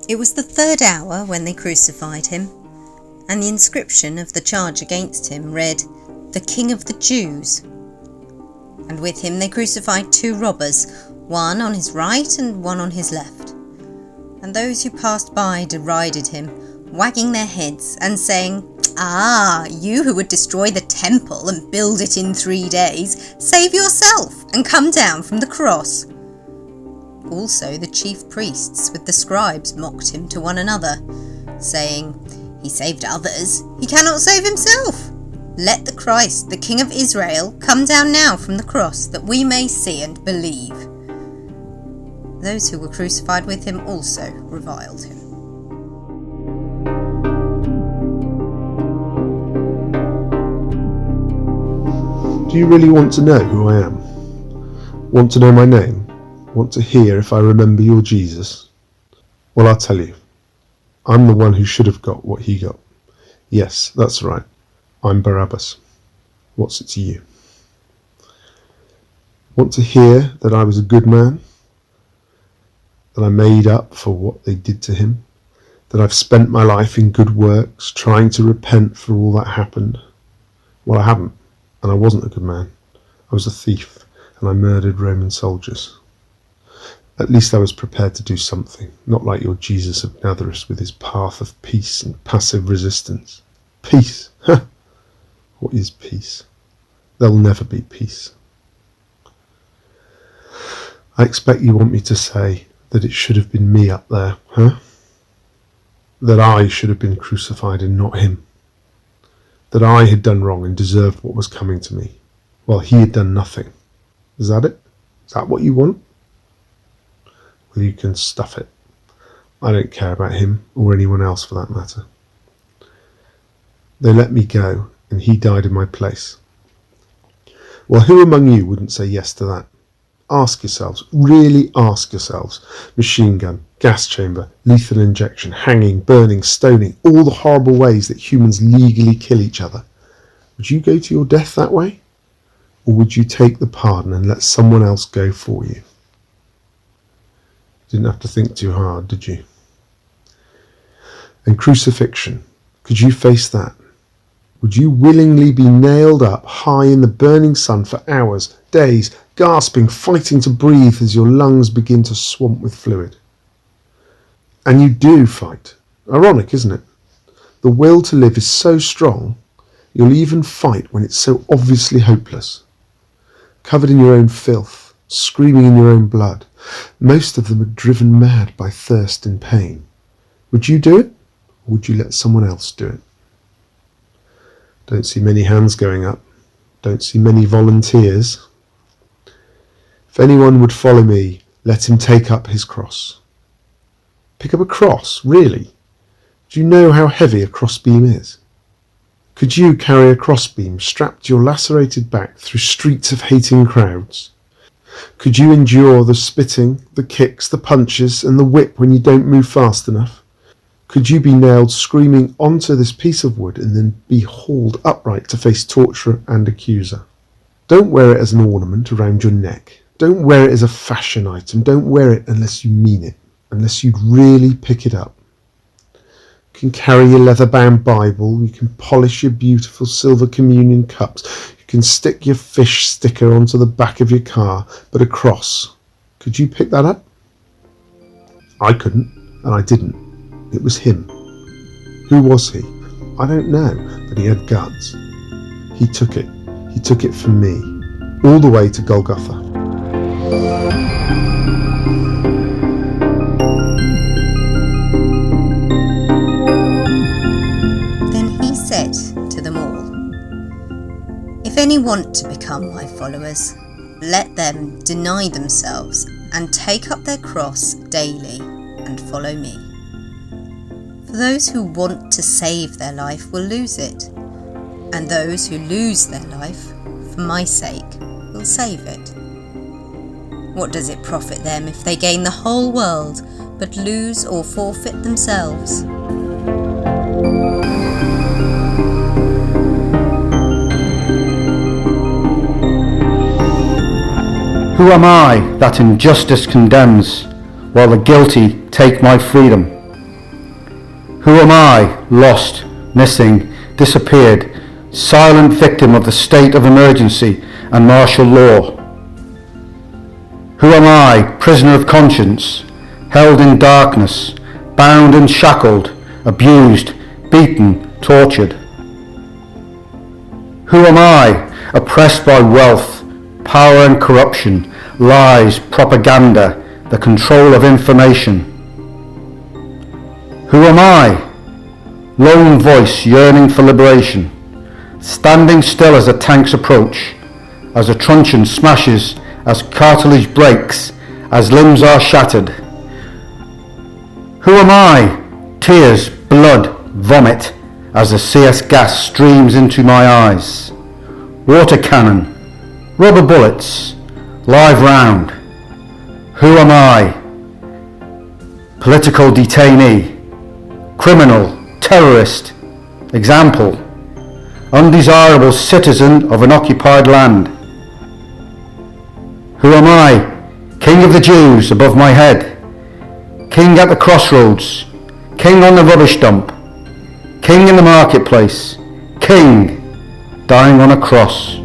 It was the 3rd hour when they crucified him, and the inscription of the charge against him read, "The King of the Jews." And with him they crucified 2 robbers, one on his right and one on his left. And those who passed by derided him, wagging their heads and saying, "Ah, you who would destroy the temple and build it in 3 days, save yourself and come down from the cross." Also the chief priests with the scribes mocked him to one another, saying, "He saved others, he cannot save himself. Let the Christ, the King of Israel, come down now from the cross, that we may see and believe." Those who were crucified with him also reviled him. Do you really want to know who I am? Want to know my name? Want to hear if I remember your Jesus? Well, I'll tell you. I'm the one who should have got what he got. Yes, that's right. I'm Barabbas. What's it to you? Want to hear that I was a good man? That I made up for what they did to him? That I've spent my life in good works, trying to repent for all that happened? Well, I haven't, and I wasn't a good man. I was a thief, and I murdered Roman soldiers. At least I was prepared to do something, not like your Jesus of Nazareth with his path of peace and passive resistance. Peace? What is peace? There'll never be peace. I expect you want me to say that it should have been me up there, huh? That I should have been crucified and not him. That I had done wrong and deserved what was coming to me, while he had done nothing. Is that it? Is that what you want? Well, you can stuff it. I don't care about him, or anyone else for that matter. They let me go, and he died in my place. Well, who among you wouldn't say yes to that? Ask yourselves, really ask yourselves. Machine gun, gas chamber, lethal injection, hanging, burning, stoning, all the horrible ways that humans legally kill each other. Would you go to your death that way? Or would you take the pardon and let someone else go for you? Didn't have to think too hard, did you? And crucifixion, could you face that? Would you willingly be nailed up high in the burning sun for hours, days, gasping, fighting to breathe as your lungs begin to swamp with fluid? And you do fight. Ironic, isn't it? The will to live is so strong, you'll even fight when it's so obviously hopeless. Covered in your own filth, screaming in your own blood. Most of them are driven mad by thirst and pain. Would you do it, or would you let someone else do it? Don't see many hands going up. Don't see many volunteers. If anyone would follow me, let him take up his cross. Pick up a cross, really? Do you know how heavy a crossbeam is? Could you carry a crossbeam strapped to your lacerated back through streets of hating crowds? Could you endure the spitting, the kicks, the punches, and the whip when you don't move fast enough? Could you be nailed screaming onto this piece of wood and then be hauled upright to face torturer and accuser? Don't wear it as an ornament around your neck. Don't wear it as a fashion item. Don't wear it unless you mean it, unless you'd really pick it up. You can carry your leather-bound Bible. You can polish your beautiful silver communion cups. You can stick your fish sticker onto the back of your car. But a cross, could you pick that up? I couldn't, and I didn't. It was him. Who was he? I don't know, but he had guts. He took it. He took it from me, all the way to Golgotha. Then he said to them all, "If any want to become my followers, let them deny themselves and take up their cross daily and follow me. For those who want to save their life will lose it, and those who lose their life for my sake will save it. What does it profit them if they gain the whole world but lose or forfeit themselves?" Who am I that injustice condemns, while the guilty take my freedom? Who am I, lost, missing, disappeared, silent victim of the state of emergency and martial law? Who am I, prisoner of conscience, held in darkness, bound and shackled, abused, beaten, tortured? Who am I, oppressed by wealth, power and corruption, lies, propaganda, the control of information? Who am I, lone voice yearning for liberation, standing still as the tanks approach, as a truncheon smashes, as cartilage breaks, as limbs are shattered? Who am I, tears, blood, vomit, as the CS gas streams into my eyes? Water cannon, rubber bullets, live round. Who am I? Political detainee, criminal, terrorist, example, undesirable citizen of an occupied land. Who am I? King of the Jews above my head, king at the crossroads, king on the rubbish dump, king in the marketplace, king dying on a cross.